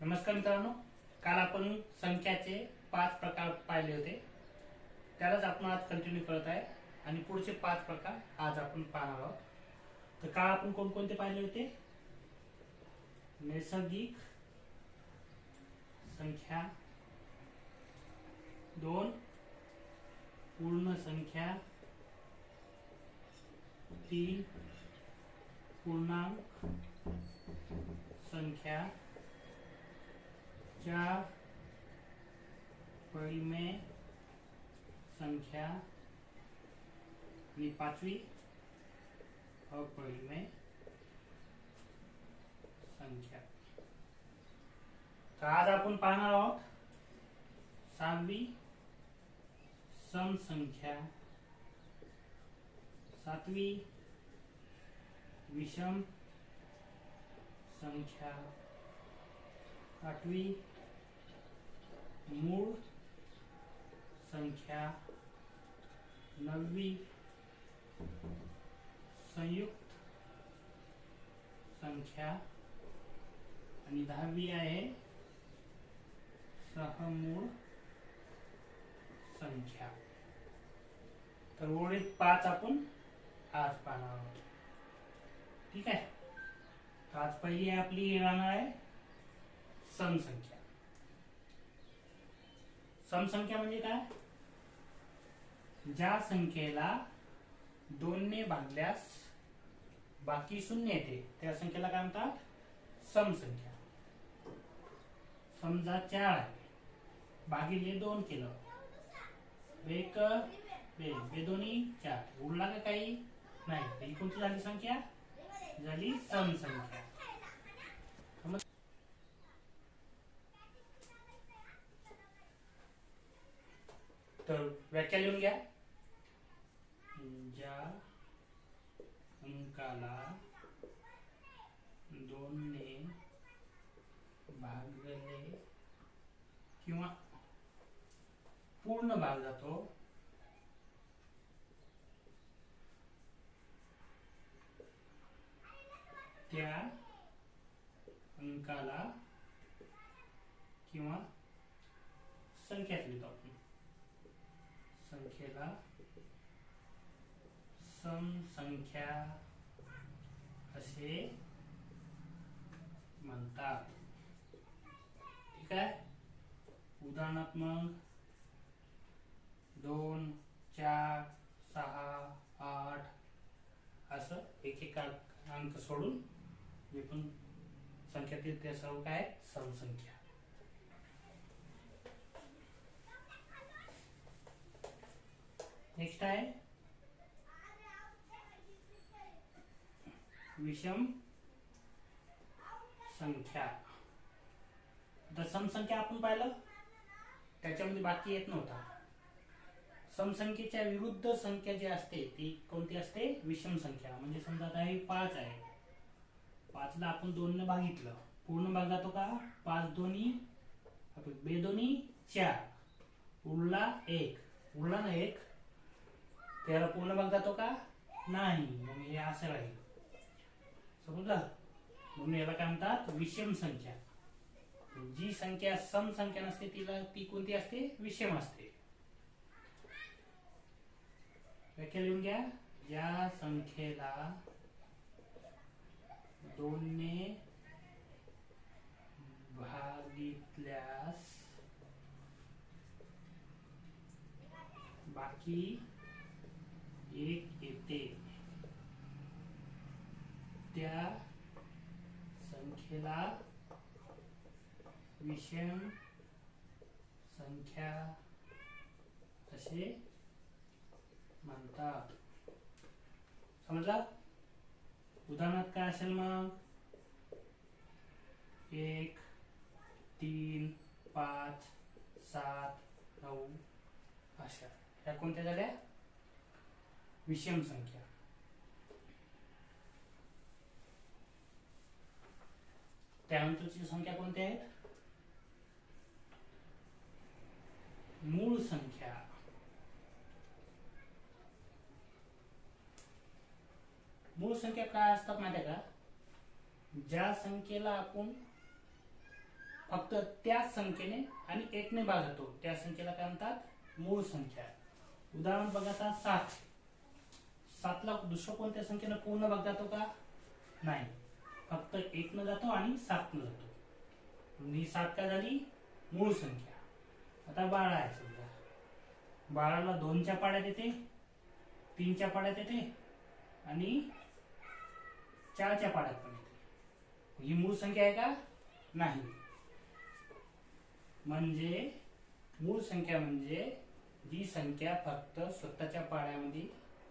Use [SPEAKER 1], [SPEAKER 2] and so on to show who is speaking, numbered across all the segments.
[SPEAKER 1] नमस्कार मित्रांनो, काल आपण संख्याचे 5 प्रकार पाहिले होते. त्यालाच आपण आज कंटिन्यू करत आहे आणि पुढचे 5 प्रकार आज आपण पाहणार आहोत. तर काल आपण कोणकोणते पाहिले होते? नैसर्गिक संख्या, 2 पूर्ण संख्या, 3 पूर्णांक संख्या, 4 परिमेय संख्या आणि 5वी अपरिमेय संख्या. तर आज आपण पाहणार आहोत 6वी सम संख्या, 7वी विषम संख्या, 8वी मूळ संख्या, 9वी संयुक्त संख्या आणि 10वी आहे सहमूळ संख्या. तर उर्वरित 5 आपण आज पाहणार आहोत. ठीक आहे. तर आज पहिली आपली राहणार आहे सम संख्या. सम संख्या म्हणजे काय? ज्या संख्येला 2 ने भागल्यास बाकी शून्य येते त्या संख्येला काय म्हणतात? सम संख्या. समजा 4 आहे, भागिले 2 केलं, 1 2 दोन्ही 4, उरला का काही नाही. ही कोणती झाली संख्या? झाली सम संख्या. तर व्याख्या लिहून घ्या. ज्या अंकाला 2 ने भागले किंवा पूर्ण भाग जातो त्या अंकाला किंवा संख्यात लिहितो आपण. संख्येला सम संख्या असे म्हणतात. ठीक आहे. उदाहरणात्मक 2 4 6 8 असं एक अंक सोडून जे पण संख्यातील ते सर्व काय सम संख्या. नेक्स्ट आहे विषम संख्या. आता सम संख्या आपण पाहिलं, त्याच्यामध्ये बाकी येत नव्हता. सम संख्येच्या विरुद्ध संख्या जी असते ती कोणती असते? विषम संख्या. म्हणजे समजा आता हे 5 आहे, 5 ला आपण 2 ने भागितलं, पूर्ण भाग जातो का? 5 दोन्ही 2 दोन्ही 4, उरला 1, उरला ना 1, त्याला पूर्ण भाग जातो का? नाही. मग हे असं राहील. समजलं? म्हणून याला काय म्हणतात? विषम संख्या. जी संख्या सम संख्या नसते ती कोणती असते? विषम असते. व्याख्या लिहून घ्या. ज्या संख्येला 2 ने भागितल्यास बाकी 1 येते त्या संख्येला विषम संख्या असे म्हणतात. समजलं? उदाहरणात काय असेल मग? 1 3 5 7 9 अशा ह्या कोणत्या झाल्या? विषम संख्या. त्यानंतरची संख्या कोणत्या आहेत? मूळ संख्या. मूळ संख्या काय असतात माहिती आहे का? ज्या संख्येला आपण फक्त त्याच संख्येने आणि 1 ने भाग होतो त्या संख्येला काय म्हणतात मूळ संख्या. उदाहरण बघा आता 7. 7ला दुसरं कोणत्या संख्येनं पूर्ण भाग जातो का? नाही, फक्त 1 न जातो आणि 7 न जातो. ही 7 काय झाली मूळ संख्या. आता 12 आहे समजा, 12ला 2च्या पाड्यात येते, 3च्या पाड्यात येते आणि 4च्या पाड्यात पण येते. ही मूळ संख्या आहे का? नाही. म्हणजे मूळ संख्या म्हणजे जी संख्या फक्त स्वतःच्या पाड्यामध्ये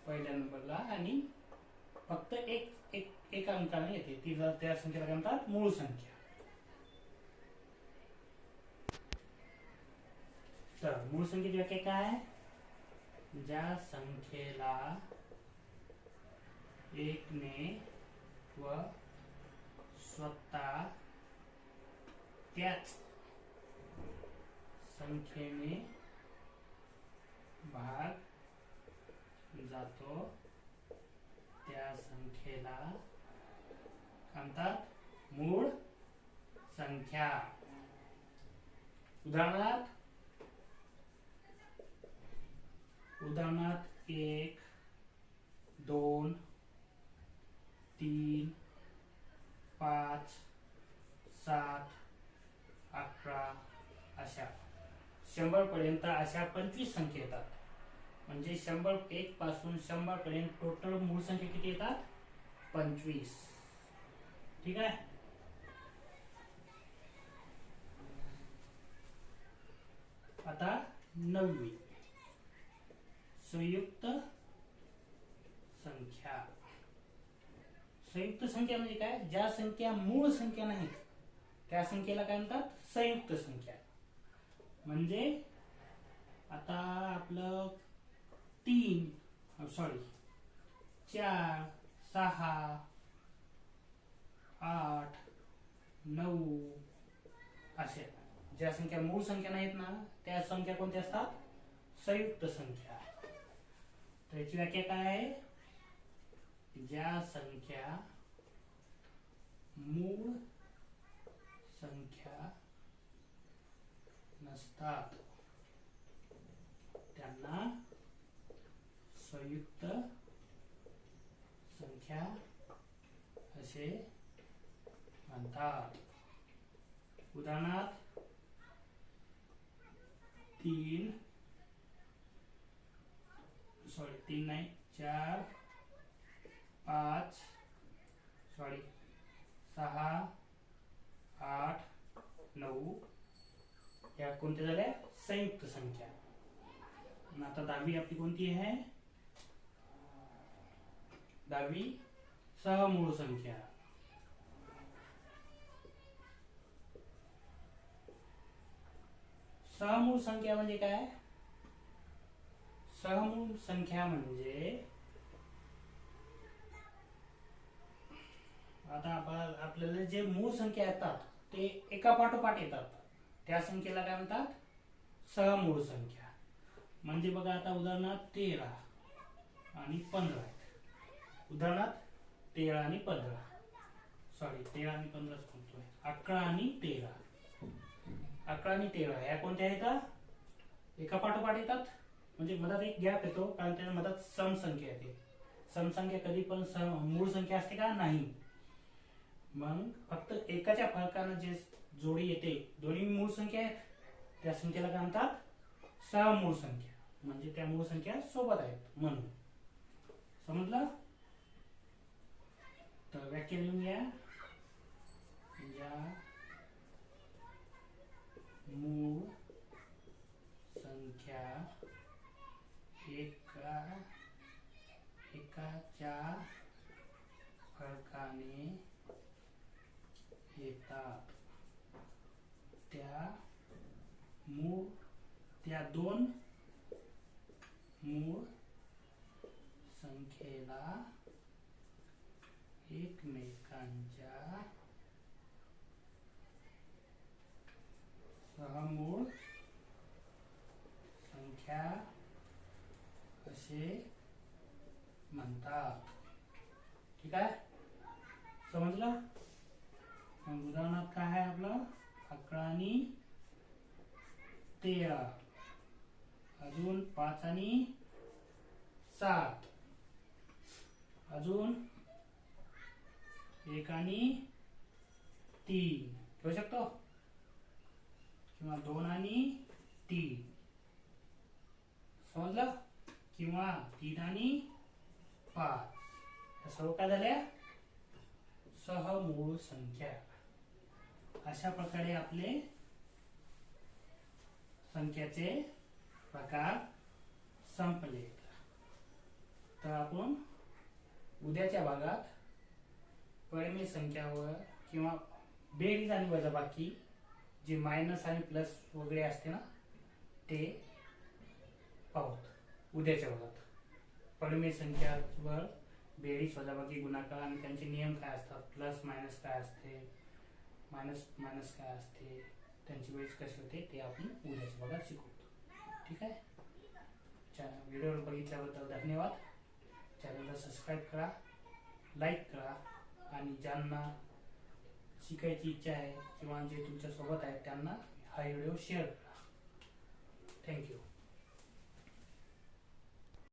[SPEAKER 1] पहिल्या नंबरला आणि फक्त एक अंकाने येते ती त्या संख्येला काय म्हणतात मूळ संख्या. तर मूळ संख्येची व्याख्या काय? ज्या संख्येला 1 ने व स्वतः त्याच संख्येने भाग जातो त्या संख्येला म्हणतात मूळ संख्या. उदाहरणार्थ 1, 2, 3, 5, 7, 11 अशा 100 पर्यंत अशा 25 संख्या येतात. म्हणजे 1 पासून 100 पर्यंत टोटल मूळ संख्या किती येतात? 25. ठीक आहे. आता 9वी संयुक्त संख्या. संयुक्त संख्या म्हणजे काय? ज्या संख्या मूळ संख्या नाहीत त्या संख्येला काय म्हणतात संयुक्त संख्या. म्हणजे आता आपलं 3 4, 6, 8, 9 अशा ज्या संख्या मूळ संख्या नाहीत ना त्या संख्या कोणत्या असतात? संयुक्त संख्या. तर याची व्याख्या काय आहे? ज्या संख्या मूळ संख्या नसतात त्यांना संयुक्त संख्या असे म्हणतात. उदाहरणार्थ 3 नाही 4, 5 6, 8, 9 या कोणत्या झाल्या संयुक्त संख्या. आता 10वी आपली कोणती आहे? 10वी सहमूळ संख्या. सहमूळ संख्या म्हणजे काय? सहमूळ संख्या म्हणजे आता आपल्याला जे मूळ संख्या येतात ते एका पाठोपाठ येतात त्या संख्येला काय म्हणतात सहमूळ संख्या. म्हणजे बघा आता उदाहरणार्थ 13 आणि 15 आहेत. उदाहरणार्थ 13 आणि 15 13 आणि 15 सांगतोय. 11 आणि 13 11 आणि 13 या कोणत्या येतात? एका पाठोपाठ येतात. म्हणजे मधात एक गॅप येतो कारण त्या मधात समसंख्या येते. समसंख्या कधी पण मूळ संख्या असते का? नाही. मग फक्त एकाच्या फरकाने जे जोडी येते दोन्ही मूळ संख्या आहेत त्या संख्येला काय म्हणतात सहमूळ संख्या. म्हणजे त्या मूळ संख्या सोबत आहेत म्हणून. समजलं? तर व्याख्या लिहून घ्या. ज्या मूळ संख्या एकाच्या फरकाने येतात त्या दोन मूळ संख्येला एकमेकांच्या सहमूळ संख्या असे म्हणतात. ठीक आहे. समजलं? उदाहरणार्थ काय आहे आपलं 11 आणि आणि 13, अजून 5 आणि 7, अजून 1 आणि 3 घेऊ शकतो, किंवा 2 आणि 3 समजलं, किंवा 3 आणि 5. सर्व काय झाल्या सहमूळ संख्या. अशा प्रकारे आपले संख्याचे प्रकार संपले. तर आपण उद्याच्या भागात परिमेय संख्यावर किंवा बेरीज आणि वजाबाकी जे मायनस आणि प्लस वगैरे असते ना ते पाहूत उद्याच्या भागात. परिमेय संख्यावर बेरीज वजाबाकी गुणाकार आणि त्यांचे नियम काय असतात, प्लस मायनस काय असते, मायनस मायनस काय असते, त्यांची बेरीज कशी होते ते आपण उद्याच्या भागात शिकवतो. ठीक आहे. व्हिडिओ बघितल्याबद्दल धन्यवाद. चॅनलला सबस्क्राईब करा, लाईक करा आणि ज्यांना शिकायची इच्छा आहे किंवा जे तुमच्या सोबत आहेत त्यांना हा व्हिडिओ शेअर करा. थँक्यू.